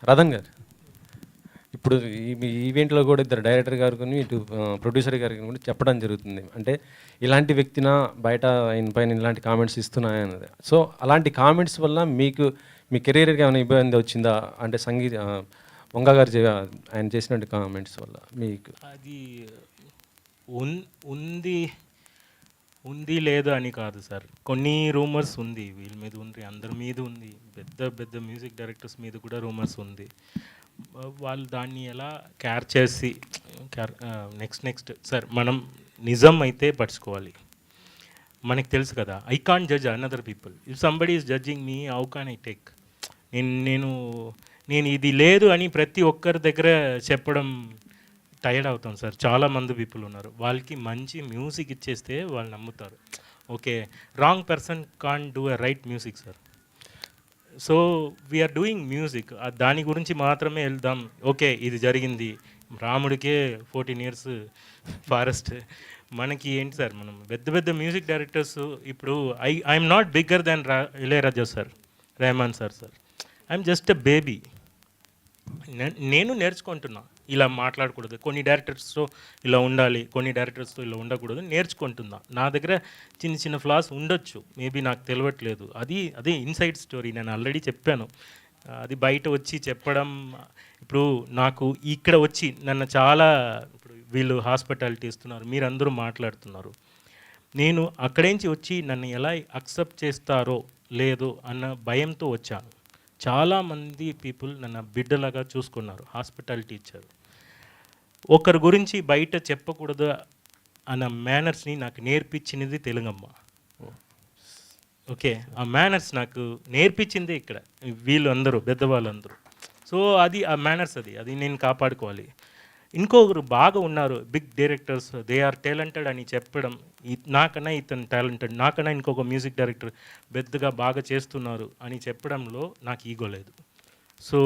రతన్ గారు, ఇప్పుడు మీ ఈవెంట్లో కూడా ఇద్దరు డైరెక్టర్ గారు కానీ ఇటు ప్రొడ్యూసర్ గారికి కూడా చెప్పడం జరుగుతుంది. అంటే ఇలాంటి వ్యక్తిన బయట ఆయన పైన ఇలాంటి కామెంట్స్ ఇస్తున్నాయన్నది. సో అలాంటి కామెంట్స్ వల్ల మీకు మీ కెరీర్కి ఏమైనా ఇబ్బంది వచ్చిందా? అంటే వంగ గారు ఆయన చేసినటువంటి కామెంట్స్ వల్ల మీకు అది ఉంది ఉంది లేదు అని కాదు సార్. కొన్ని రూమర్స్ ఉంది, వీళ్ళ మీద ఉంది, అందరి మీద ఉంది, పెద్ద పెద్ద మ్యూజిక్ డైరెక్టర్స్ మీద కూడా రూమర్స్ ఉంది. వాళ్ళు దాన్ని ఎలా క్యార్ చేసి నెక్స్ట్ సార్ మనం నిజం అయితే పట్టుకోవాలి. మనకు తెలుసు కదా, I can't judge another people. If somebody is judging me, how can I take? నేను ఇది లేదు అని ప్రతి ఒక్కరి దగ్గర చెప్పడం టైర్డ్ అవుతాం సార్. చాలామంది పీపుల్ ఉన్నారు, వాళ్ళకి మంచి మ్యూజిక్ ఇచ్చేస్తే వాళ్ళు నమ్ముతారు. Okay, wrong person can do a right music sir. So we're doing music, దాని గురించి మాత్రమే వెళ్దాం. ఓకే, ఇది జరిగింది, రాముడికే 14 years ఫారెస్ట్. మనకి ఏంటి సార్, మనం పెద్ద పెద్ద మ్యూజిక్ డైరెక్టర్స్ ఇప్పుడు I'm not bigger than Ilaiyaraaja sir, Rahman sir. I'm just a baby. నేను నేర్చుకుంటున్నా, ఇలా మాట్లాడకూడదు, కొన్ని డైరెక్టర్స్తో ఇలా ఉండాలి, కొన్ని డైరెక్టర్స్తో ఇలా ఉండకూడదు, నేర్చుకుంటున్నా. నా దగ్గర చిన్న చిన్న ఫ్లాస్ ఉండొచ్చు, మేబీ నాకు తెలియట్లేదు. అదే ఇన్సైడ్ స్టోరీ, నేను ఆల్రెడీ చెప్పాను. అది బయట వచ్చి చెప్పడం, ఇప్పుడు నాకు ఇక్కడ వచ్చి నన్ను చాలా, ఇప్పుడు వీళ్ళు హాస్పిటాలిటీ ఇస్తున్నారు, మీరందరూ మాట్లాడుతున్నారు, నేను అక్కడేంచి వచ్చి నన్ను ఎలా అక్సెప్ట్ చేస్తారో లేదో అన్న భయంతో వచ్చాను. చాలామంది పీపుల్ నన్ను బిడ్డలాగా చూసుకున్నారు, హాస్పిటాలిటీ ఇచ్చారు. ఒకరి గురించి బయట చెప్పకూడదు అన్న మేనర్స్ని నాకు నేర్పించినది తెలుగమ్మ. ఓకే, ఆ మేనర్స్ నాకు నేర్పించిందే ఇక్కడ వీళ్ళు అందరూ, పెద్దవాళ్ళందరూ. సో అది ఆ మేనర్స్, అది నేను కాపాడుకోవాలి. ఇంకొకరు బాగా ఉన్నారు, big directors, they are talented అని చెప్పడం, నాకన్నా ఇతను టాలెంటెడ్, నాకన్నా ఇంకొక మ్యూజిక్ డైరెక్టర్ పెద్దగా బాగా చేస్తున్నారు అని చెప్పడంలో నాకు ఈగో లేదు. సో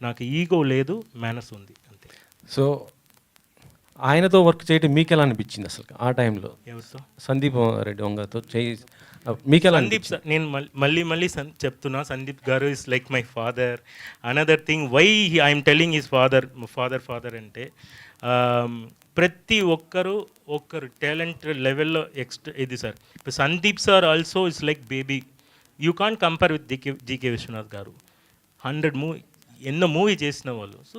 నాకు ఈగో లేదు, మేనర్స్ ఉంది అంతే. సో ఆయనతో వర్క్ చేయడం మీకు ఎలా అనిపించింది అసలు ఆ టైంలో? ఎవరితో? సందీప్ రెడ్డి వంగతో మీకు ఎలా? సందీప్ సార్, నేను మళ్ళీ చెప్తున్నా, సందీప్ గారు is like my father. Another thing, why I'm telling is father అంటే ప్రతి ఒక్కరు టాలెంట్ లెవెల్లో ఇది సార్. ఇప్పుడు Sandeep sir also is like baby. You can't compare with GK Vishwanath గారు. 100 ఎన్నో మూవీ చేసిన వాళ్ళు. So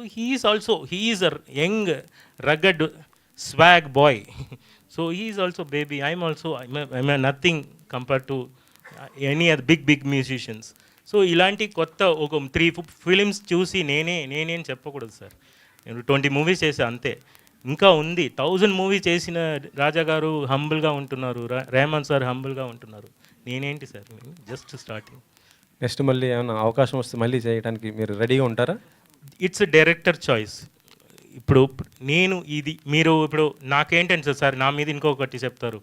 he's a young rugged swag boy. So he's also baby. I'm nothing compare to any other big musicians. సో ఇలాంటి కొత్త ఒక 3 ఫిలిమ్స్ చూసి నేనేం చెప్పకూడదు సార్. నేను 20 మూవీస్ చేసా అంతే. ఇంకా ఉంది, 1000 మూవీ చేసిన రాజా గారు హంబుల్గా ఉంటున్నారు, రెహమాన్ సార్ హంబుల్గా ఉంటున్నారు. నేనేంటి సార్, జస్ట్ స్టార్టింగ్. నెక్స్ట్ మళ్ళీ ఏమైనా అవకాశం వస్తే మళ్ళీ చేయడానికి మీరు రెడీగా ఉంటారా? It's director choice. ఇప్పుడు మీరు ఇప్పుడు నాకేంటంటే సార్, నా మీద ఇంకొకటి చెప్తారు,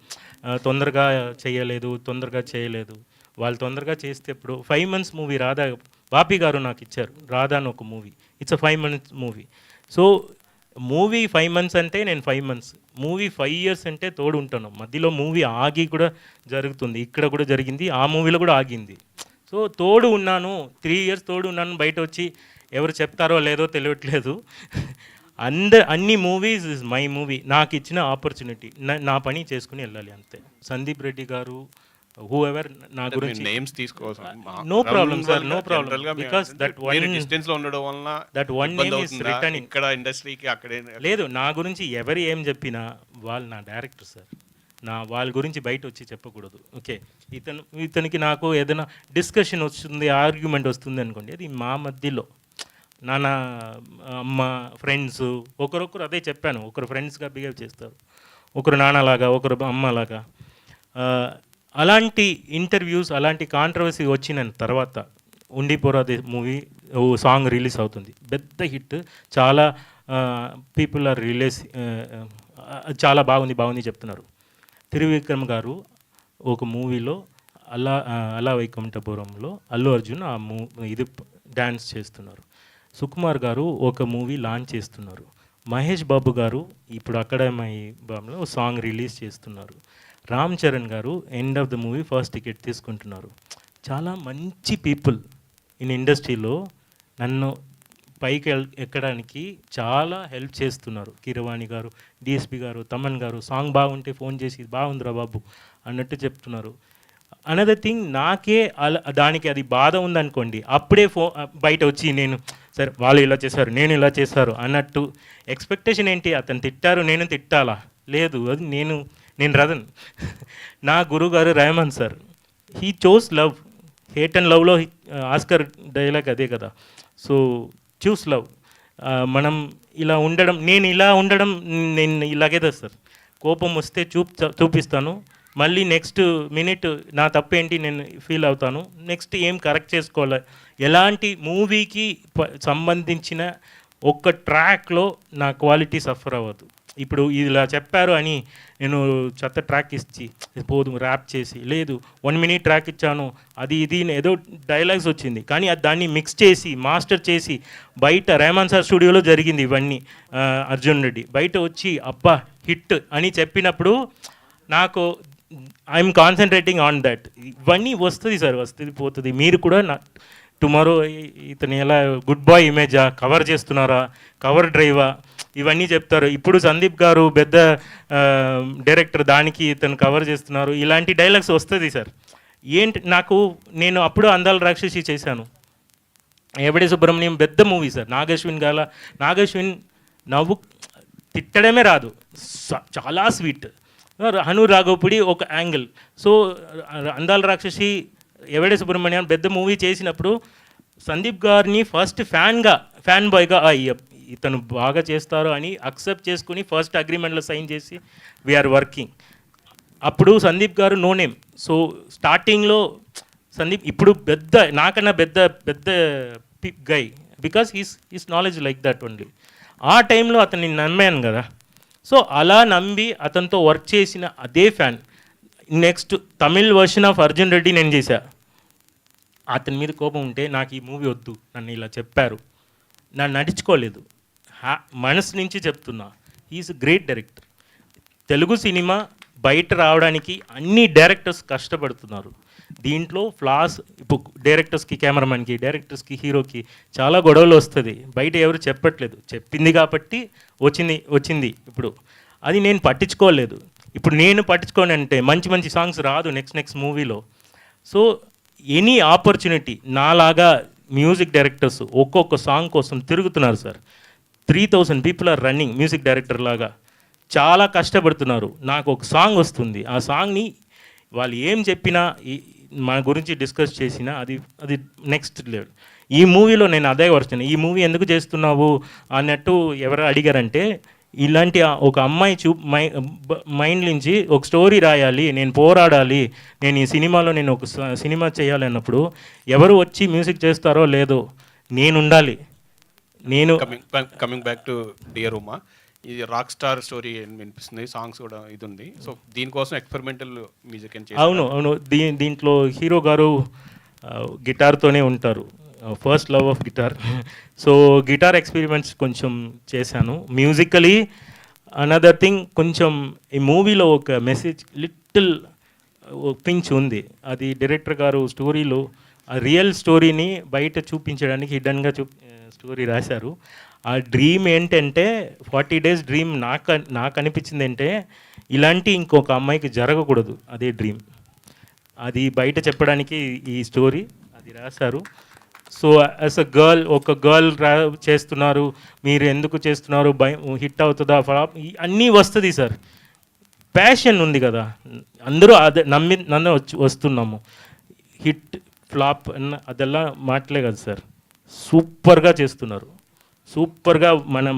తొందరగా చేయలేదు. వాళ్ళు తొందరగా చేస్తే ఇప్పుడు 5 months మూవీ రాధా, బాపి గారు నాకు ఇచ్చారు రాధా అని ఒక movie. It's 5 months movie. So movie 5 months అంటే నేను 5 months, మూవీ 5 years అంటే తోడు ఉంటాను. మధ్యలో మూవీ ఆగి కూడా జరుగుతుంది, ఇక్కడ కూడా జరిగింది, ఆ మూవీలో కూడా ఆగింది. సో తోడు ఉన్నాను, 3 years తోడు ఉన్నాను. బయట వచ్చి ఎవరు చెప్తారో లేదో తెలియట్లేదు. అన్ని మూవీస్ ఇస్ మై మూవీ. నాకు ఇచ్చిన ఆపర్చునిటీ, నా పని చేసుకుని వెళ్ళాలి అంతే. సందీప్ రెడ్డి గారు, హూ ఎవర్ నా గురించి నేమ్స్ తీసుకోవచ్చు, no problem sir, no problem. Because that distance లో ఉండడం వలన వన్ నేమ్ ఇస్ రిటర్నింగ్. ఇక్కడ ఇండస్ట్రీకి అక్కడే లేదు, నా గురించి ఎవరు ఏం చెప్పినా వాళ్ళు నా డైరెక్టర్ సార్. వాళ్ళ గురించి బయట వచ్చి చెప్పకూడదు. ఓకే, ఇతనికి నాకు ఏదైనా డిస్కషన్ వస్తుంది, ఆర్గ్యుమెంట్ వస్తుంది అనుకోండి, అది మా మధ్యలో. నాన్న, అమ్మ, ఫ్రెండ్స్, ఒకరొకరు అదే చెప్పాను, ఒకరు ఫ్రెండ్స్గా బిహేవ్ చేస్తారు, ఒకరు నాన్నలాగా, ఒకరు అమ్మలాగా. అలాంటి ఇంటర్వ్యూస్, అలాంటి కాంట్రవర్సీ వచ్చిన తర్వాత ఉండిపోరాదే మూవీ సాంగ్ రిలీజ్ అవుతుంది, పెద్ద హిట్. చాలా పీపుల్ ఆర్ చాలా బాగుంది చెప్తున్నారు. త్రివిక్రమ్ గారు ఒక మూవీలో అలా వైకుంఠపురంలో అల్లు అర్జున్ ఇది డ్యాన్స్ చేస్తున్నారు. సుకుమార్ గారు ఒక మూవీ లాంచ్ చేస్తున్నారు. మహేష్ బాబు గారు ఇప్పుడు అకాడమీ బాంలో సాంగ్ రిలీజ్ చేస్తున్నారు. రామ్ చరణ్ గారు end of the movie first ticket తీసుకుంటున్నారు. చాలా మంచి పీపుల్ ఇన్ ఇండస్ట్రీలో నన్ను పైకి ఎక్కడానికి చాలా హెల్ప్ చేస్తున్నారు. కీరవాణి గారు, డిఎస్పి గారు, తమన్ గారు సాంగ్ బాగుంటే ఫోన్ చేసి బాగుందిరా బాబు అన్నట్టు చెప్తున్నారు. అనదర్ థింగ్, నాకే దానికి అది బాధ ఉందనుకోండి, అప్పుడే బయట వచ్చి నేను సరే వాళ్ళు ఇలా చేశారు నేను ఇలా చేశారు అన్నట్టు ఎక్స్పెక్టేషన్ ఏంటి? అతను తిట్టారు నేను తిట్టాలా? లేదు, అది నేను రదన్. నా గురుగారు Rahman sir, he chose love. Hate and లవ్లో ఆస్కర్ డైలాగ్ అదే కదా. So choose love. మనం ఇలా ఉండడం, నేను ఇలా ఉండడం, నేను ఇలాగే సార్. కోపం వస్తే చూపిస్తాను, మళ్ళీ నెక్స్ట్ మినిట్ నా తప్పేంటి నేను ఫీల్ అవుతాను, నెక్స్ట్ ఏం కరెక్ట్ చేసుకోవాలి. ఎలాంటి మూవీకి సంబంధించిన ఒక్క ట్రాక్లో నా క్వాలిటీ సఫర్ అవ్వదు. ఇప్పుడు ఇలా చెప్పారు అని నేను చెత్త ట్రాక్ ఇచ్చి పోదు ర్యాప్ చేసి, లేదు 1 minute ట్రాక్ ఇచ్చాను, అది ఇది ఏదో డైలాగ్స్ వచ్చింది, కానీ దాన్ని మిక్స్ చేసి మాస్టర్ చేసి బయట రెహమాన్ సార్ స్టూడియోలో జరిగింది ఇవన్నీ. అర్జున్ రెడ్డి బయట వచ్చి అబ్బా హిట్ అని చెప్పినప్పుడు నాకు ఐఎమ్ కాన్సన్ట్రేటింగ్ ఆన్ దట్. ఇవన్నీ వస్తుంది సార్, వస్తుంది పోతుంది. మీరు కూడా టుమారో ఇతను ఎలా గుడ్ బాయ్ ఇమేజా, కవర్ చేస్తున్నారా, కవర్ డ్రైవా, ఇవన్నీ చెప్తారు. ఇప్పుడు సందీప్ గారు పెద్ద డైరెక్టర్, దానికి ఇతను కవర్ చేస్తున్నారు, ఇలాంటి డైలాగ్స్ వస్తుంది సార్. ఏంటి నేను అప్పుడు అందాల రాక్షసి చేశాను, ఎవడే సుబ్రహ్మణ్యం పెద్ద మూవీ సార్. నాగశ్విన్ నవ్వు తిట్టడమే రాదు, చాలా స్వీట్. హను రాఘవపుడి ఒక యాంగిల్. సో అందాల రాక్షసి, ఎవడే సుబ్రహ్మణ్యం పెద్ద మూవీ చేసినప్పుడు సందీప్ గారిని ఫస్ట్ ఫ్యాన్ బాయ్గా ఇతను బాగా చేస్తారు అని అక్సెప్ట్ చేసుకుని ఫస్ట్ అగ్రిమెంట్లో సైన్ చేసి వీఆర్ వర్కింగ్. అప్పుడు సందీప్ గారు నో నేమ్. సో స్టార్టింగ్లో సందీప్ ఇప్పుడు నాకన్నా పెద్ద guy, because he's knowledge like that only. ఆ టైంలో అతన్ని నమ్మాను కదా. సో అలా నమ్మి అతనితో వర్క్ చేసిన అదే fan. Next Tamil version of Arjun Reddy నేను చేశా. అతని మీద కోపం ఉంటే నాకు ఈ మూవీ వద్దు, నన్ను ఇలా చెప్పారు, నన్ను నడుచుకోలేదు, మనసు నుంచి చెప్తున్నా. He's great director. Telugu cinema బయట రావడానికి అన్ని డైరెక్టర్స్ కష్టపడుతున్నారు. దీంట్లో ఫ్లాస్ ఇప్పుడు డైరెక్టర్స్కి, కెమెరామెన్కి, డైరెక్టర్స్కి, హీరోకి చాలా గొడవలు వస్తుంది, బయట ఎవరు చెప్పట్లేదు. చెప్పింది కాబట్టి వచ్చింది. ఇప్పుడు అది నేను పట్టించుకోలేదు. ఇప్పుడు నేను పట్టించుకోనంటే మంచి సాంగ్స్ రాదు నెక్స్ట్ మూవీలో. సో ఎనీ ఆపర్చునిటీ, నాలాగా మ్యూజిక్ డైరెక్టర్స్ ఒక్కొక్క సాంగ్ కోసం తిరుగుతున్నారు sir. 3000 people are running music director లాగా, చాలా కష్టపడుతున్నారు. నాకు ఒక సాంగ్ వస్తుంది, ఆ సాంగ్ని వాళ్ళు ఏం చెప్పినా మన గురించి డిస్కస్ చేసినా అది నెక్స్ట్ లెవెల్. ఈ మూవీలో నేను అదే వర్షన్, ఈ మూవీ ఎందుకు చేస్తున్నావు అన్నట్టు ఎవరు అడిగారంటే, ఇలాంటి ఒక అమ్మాయి మైండ్ నుంచి ఒక స్టోరీ రాయాలి, నేను పోరాడాలి, నేను ఈ సినిమాలో నేను ఒక సినిమా చేయాలి అన్నప్పుడు ఎవరు వచ్చి మ్యూజిక్ చేస్తారో లేదో నేను ఉండాలి. Coming back to dear Uma, ఇది రాక్ స్టార్ స్టోరీ వినిపిస్తుంది, సాంగ్స్ కూడా ఇది ఉంది. సో దీనికోసం ఎక్స్పెరిమెంటల్ మ్యూజిక్ అని. అవును. దీంట్లో హీరో గారు గిటార్తోనే ఉంటారు, first love of guitar. So guitar experiments కొంచెం చేశాను మ్యూజికలీ. అనదర్ థింగ్, కొంచెం ఈ మూవీలో ఒక మెసేజ్ లిటిల్ పించ్ ఉంది. అది డైరెక్టర్ గారు స్టోరీలో ఆ రియల్ స్టోరీని బయట చూపించడానికి హిడన్గా స్టోరీ రాశారు. ఆ డ్రీమ్ ఏంటంటే 40 days డ్రీమ్. నాకు అనిపించింది అంటే ఇలాంటి ఇంకొక అమ్మాయికి జరగకూడదు, అదే డ్రీమ్. అది బయట చెప్పడానికి ఈ స్టోరీ అది రాశారు. సో యాజ్ అ ఒక గర్ల్ చేస్తున్నారు, మీరు ఎందుకు చేస్తున్నారు, హిట్ అవుతుందా, ఫ్లాప్, అన్నీ వస్తుంది సార్. ప్యాషన్ ఉంది కదా, అందరూ అదే నన్ను వస్తున్నాము. హిట్ ఫ్లాప్ అదెల్లా మాటలే కదా సార్, సూపర్గా చేస్తున్నారు. సూపర్గా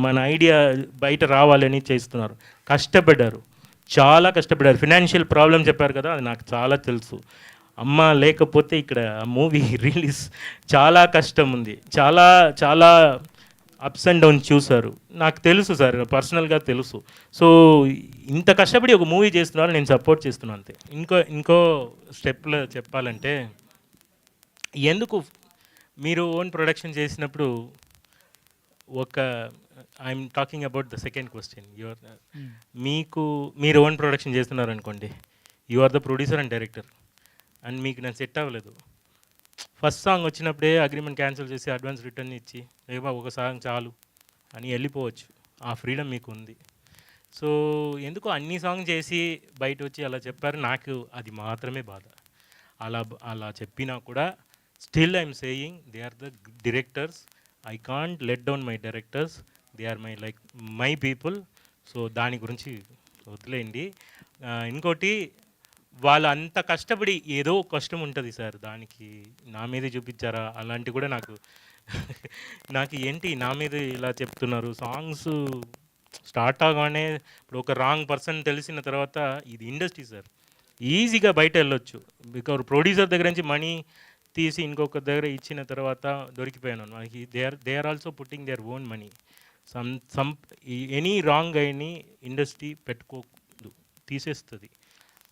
మన ఐడియా బయట రావాలని చేస్తున్నారు. కష్టపడ్డారు, చాలా కష్టపడ్డారు. ఫినాన్షియల్ ప్రాబ్లం చెప్పారు కదా, అది నాకు చాలా తెలుసు. అమ్మ లేకపోతే ఇక్కడ మూవీ రిలీజ్ చాలా కష్టం ఉంది, చాలా అప్స్ అండ్ డౌన్స్ చూశారు. నాకు తెలుసు సార్, పర్సనల్గా తెలుసు. సో ఇంత కష్టపడి ఒక మూవీ చేస్తున్నారు, నేను సపోర్ట్ చేస్తున్నాను అంతే. ఇంకో స్టెప్లో చెప్పాలంటే, ఎందుకు మీరు ఓన్ ప్రొడక్షన్ చేసినప్పుడు I'm talking about the second question. మీరు ఓన్ ప్రొడక్షన్ చేస్తున్నారు అనుకోండి, you are the producer and director, and మీకు నేను సెట్ అవ్వలేదు, ఫస్ట్ సాంగ్ వచ్చినప్పుడే అగ్రిమెంట్ క్యాన్సిల్ చేసి అడ్వాన్స్ రిటర్న్ ఇచ్చి ఏవో ఒక సాంగ్ చాలు అని వెళ్ళిపోవచ్చు. ఆ ఫ్రీడమ్ మీకు ఉంది. సో ఎందుకో అన్ని సాంగ్ చేసి బయట వచ్చి అలా చెప్పారు. నాకు అది మాత్రమే బాధ. అలా చెప్పినా కూడా still I'm saying they are the directors. I can't let down my directors. They are my people. So దాని గురించి వదిలేయండి. ఇంకోటి, వాళ్ళు అంత కష్టపడి ఏదో కష్టం ఉంటుంది సార్, దానికి నా మీదే చూపించారా అలాంటివి కూడా నాకు ఏంటి నా మీద ఇలా చెప్తున్నారు. సాంగ్స్ స్టార్ట్ అవగానే ఇప్పుడు ఒక రాంగ్ పర్సన్ తెలిసిన తర్వాత ఇది ఇండస్ట్రీ సార్, ఈజీగా బయట వెళ్ళొచ్చు. బికాజ్ ప్రొడ్యూసర్ దగ్గర నుంచి మనీ తీసి ఇంకొక దగ్గర ఇచ్చిన తర్వాత దొరికిపోయాను. మనకి they are also putting their own money. Some any wrong అయిన ఇండస్ట్రీ పెట్టుకోదు, తీసేస్తుంది.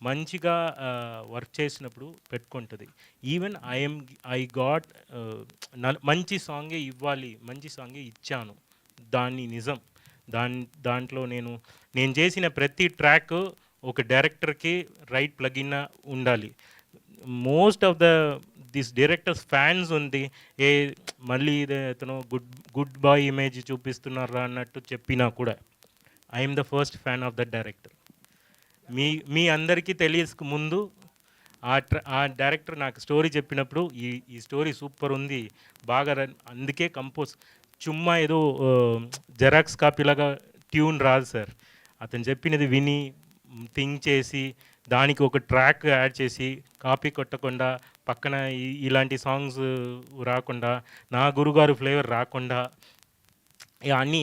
మంచిగా వర్క్ చేసినప్పుడు పెట్టుకుంటుంది. ఈవెన్ ఐ గాట్ మంచి సాంగే ఇవ్వాలి, మంచి సాంగే ఇచ్చాను, దాన్ని నిజం. దాంట్లో నేను చేసిన ప్రతి ట్రాక్ ఒక డైరెక్టర్కి రైట్ ప్లగిన్ ఉండాలి. Most of this directors fans ఉంది, మళ్ళీ అతను గుడ్ బాయ్ ఇమేజ్ చూపిస్తున్నారా అన్నట్టు చెప్పినా కూడా I'm the first fan of the director. మీ అందరికీ తెలియక ముందు ఆ డైరెక్టర్ నాకు స్టోరీ చెప్పినప్పుడు ఈ స్టోరీ సూపర్ ఉంది, బాగా అందుకే కంపోజ్, చుమ్మా ఏదో జెరాక్స్ కాపీలాగా ట్యూన్ రాదు సార్. అతను చెప్పినది విని థింక్ చేసి దానికి ఒక ట్రాక్ యాడ్ చేసి కాపీ కొట్టకుండా పక్కన ఇలాంటి సాంగ్స్ రాకుండా నా గురుగారు ఫ్లేవర్ రాకుండా అన్నీ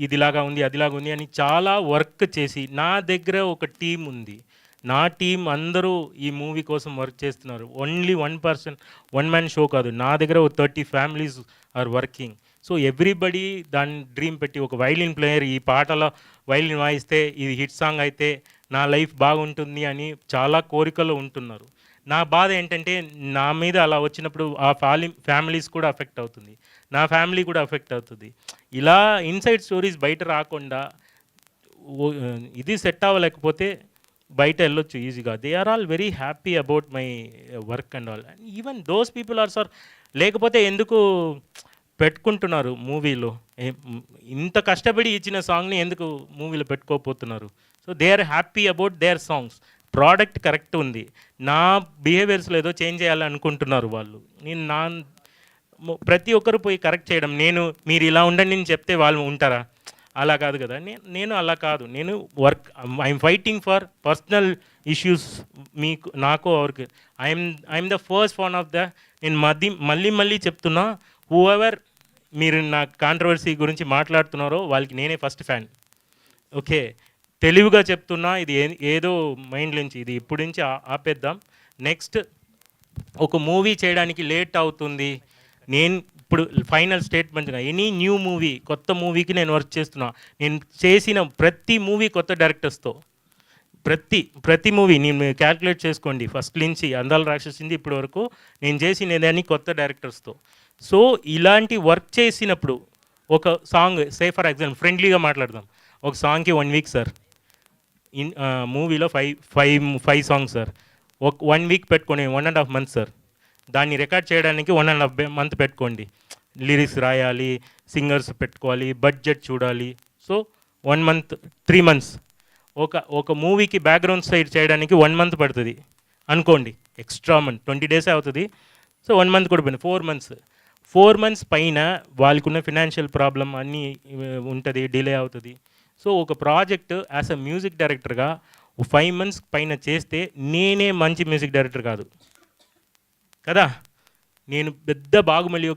ఇదిలాగా ఉంది అదిలాగా ఉంది అని చాలా వర్క్ చేసి, నా దగ్గర ఒక టీం ఉంది, నా టీం అందరూ ఈ మూవీ కోసం వర్క్ చేస్తున్నారు. ఓన్లీ వన్ మ్యాన్ షో కాదు, నా దగ్గర ఒక 30 families are working. So everybody దాని డ్రీమ్ పెట్టి, ఒక వైలిన్ ప్లేయర్ ఈ పాటలో వైలిన్ వాయిస్తే ఇది హిట్ సాంగ్ అయితే నా లైఫ్ బాగుంటుంది అని చాలా కోరికలు ఉంటున్నారు. నా బాధ ఏంటంటే నా మీద అలా వచ్చినప్పుడు ఆ ఫ్యామిలీస్ కూడా అఫెక్ట్ అవుతుంది, నా ఫ్యామిలీ కూడా అఫెక్ట్ అవుతుంది. ఇలా ఇన్సైడ్ స్టోరీస్ బయట రాకుండా ఇది సెట్ అవ్వలేకపోతే బయట వెళ్ళొచ్చు ఈజీగా. They are all very happy about my work and all. Even those people are sir, లేకపోతే ఎందుకు పెట్టుకుంటున్నారు మూవీలో? ఇంత కష్టపడి ఇచ్చిన సాంగ్ని ఎందుకు మూవీలో పెట్టుకోకపోతున్నారు? So they are happy about their songs. Product correct ఉంది, నా బిహేవియర్స్లో ఏదో చేంజ్ చేయాలనుకుంటున్నారు వాళ్ళు. ప్రతి ఒక్కరు పోయి కరెక్ట్ చేయడం, మీరు ఇలా ఉండండి అని చెప్తే వాళ్ళు ఉంటారా? అలా కాదు కదా. నేను అలా కాదు, నేను I'm fighting for personal issues. నాకు ఎవరికి I'm the first one of నేను మళ్ళీ చెప్తున్నా, హూఎవర్ మీరు నా కాంట్రవర్సీ గురించి మాట్లాడుతున్నారో వాళ్ళకి నేనే ఫస్ట్ ఫ్యాన్. ఓకే, తెలివిగా చెప్తున్నా, ఇది ఏదో మైండ్ నుంచి ఇది ఇప్పుడు నుంచి ఆపేద్దాం. నెక్స్ట్ ఒక మూవీ చేయడానికి లేట్ అవుతుంది, నేను ఇప్పుడు ఫైనల్ స్టేట్మెంట్గా ఎనీ న్యూ మూవీ, కొత్త మూవీకి నేను వర్క్ చేస్తున్నా. నేను చేసిన ప్రతి మూవీ కొత్త డైరెక్టర్స్తో, ప్రతి మూవీ నేను క్యాల్కులేట్ చేసుకోండి, ఫస్ట్ నుంచి అందాల రాక్షసింది ఇప్పటి వరకు నేను చేసినదని కొత్త డైరెక్టర్స్తో. సో ఇలాంటి వర్క్ చేసినప్పుడు ఒక సాంగ్, సే ఫర్ ఎగ్జాంపుల్ ఫ్రెండ్లీగా మాట్లాడదాం, ఒక సాంగ్కి 1 వీక్ సార్, మూవీలో ఫైవ్ సాంగ్స్ సార్, 1 వీక్ పెట్టుకోండి, 1.5 months సార్. దాన్ని రికార్డ్ చేయడానికి 1.5 month పెట్టుకోండి. లిరిక్స్ రాయాలి, సింగర్స్ పెట్టుకోవాలి, బడ్జెట్ చూడాలి. So 1 month 3 months. ఒక మూవీకి బ్యాక్గ్రౌండ్ సైడ్ చేయడానికి 1 month పడుతుంది అనుకోండి, ఎక్స్ట్రా మంత్ 20 days అవుతుంది. సో 1 month కూడా పోయింది, 4 months. 4 months పైన వాళ్ళకున్న ఫినాన్షియల్ ప్రాబ్లం అన్నీ ఉంటుంది, డిలే అవుతుంది. సో ఒక ప్రాజెక్ట్ యాజ్ అ మ్యూజిక్ డైరెక్టర్గా 5 months పైన చేస్తే నేనే మంచి మ్యూజిక్ డైరెక్టర్ కాదు కదా. నేను పెద్ద బాగుమలి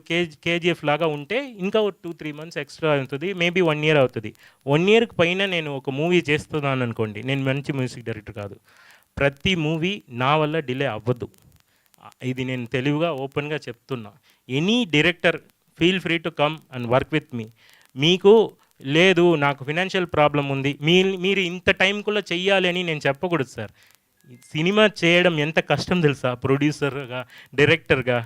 కేజీఎఫ్ లాగా ఉంటే ఇంకా 2-3 months ఎక్స్ట్రా అవుతుంది, మేబీ 1 year అవుతుంది. 1 yearకి పైన నేను ఒక మూవీ చేస్తున్నాను అనుకోండి, నేను మంచి మ్యూజిక్ డైరెక్టర్ కాదు. ప్రతి మూవీ నా వల్ల డిలే అవ్వదు, ఇది నేను తెలివిగా ఓపెన్గా చెప్తున్నా. Any director feel free to come and work with me. మీకు లేదు నాకు ఫినాన్షియల్ ప్రాబ్లం ఉంది, మీరు ఇంత టైంకుల్లో చెయ్యాలి అని నేను చెప్పకూడదు సార్. సినిమా చేయడం ఎంత కష్టం తెలుసా? ప్రొడ్యూసర్గా, డైరెక్టర్గా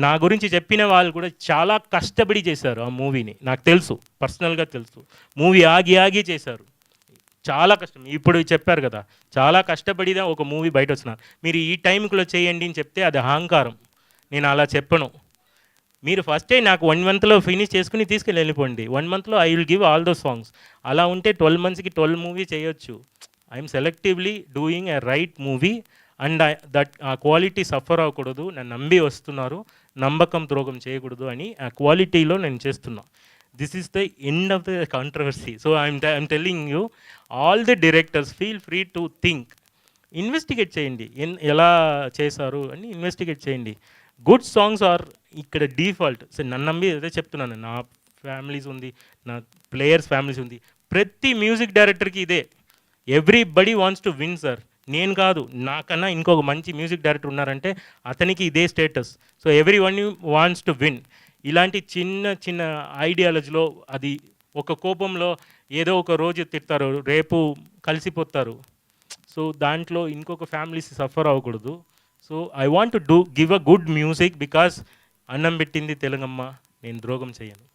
నా గురించి చెప్పిన వాళ్ళు కూడా చాలా కష్టపడి చేశారు ఆ మూవీని, నాకు తెలుసు, పర్సనల్గా తెలుసు. మూవీ ఆగి చేశారు, చాలా కష్టం. ఇప్పుడు చెప్పారు కదా, చాలా కష్టపడిదా ఒక మూవీ బయట వచ్చినారు. మీరు ఈ టైంకులో చేయండి అని చెప్తే అది అహంకారం. నేను అలా చెప్పను. మీరు ఫస్టే నాకు 1 మంత్లో ఫినిష్ చేసుకుని తీసుకెళ్ళి వెళ్ళిపోండి. 1 మంత్లో I will give all the songs. అలా ఉంటే 12 మంత్స్కి 12 మూవీ చేయొచ్చు. I'm selectively doing a right movie and that ఆ క్వాలిటీ సఫర్ అవ్వకూడదు. నన్ను నమ్మి వస్తున్నారు, నమ్మకం ద్రోహం చేయకూడదు అని ఆ క్వాలిటీలో నేను చేస్తున్నా. This is the end of the controversy. So I'm telling you, all the directors feel free to think, investigate చేయండి ఎలా చేశారు అని ఇన్వెస్టిగేట్ చేయండి. గుడ్ సాంగ్స్ ఆర్ ఇక్కడ డిఫాల్ట్. సో నన్ను నమ్మి అదే చెప్తున్నాను, నా ఫ్యామిలీస్ ఉంది, నా ప్లేయర్స్ ఫ్యామిలీస్ ఉంది, ప్రతి మ్యూజిక్ డైరెక్టర్కి ఇదే. Everybody wants to win sir. నేను కాదు, నాకన్నా ఇంకొక మంచి మ్యూజిక్ డైరెక్టర్ ఉన్నారంటే అతనికి ఇదే status. So every one wants to win. ఇలాంటి చిన్న చిన్న ఐడియాలజీలో అది ఒక కోపంలో ఏదో ఒక రోజు తిడతారు, రేపు కలిసిపోతారు. సో దాంట్లో ఇంకొక ఫ్యామిలీస్ సఫర్ అవ్వకూడదు. So I want to give a good music because అన్నం పెట్టింది తెలుగమ్మ, నేను ద్రోహం చేయను.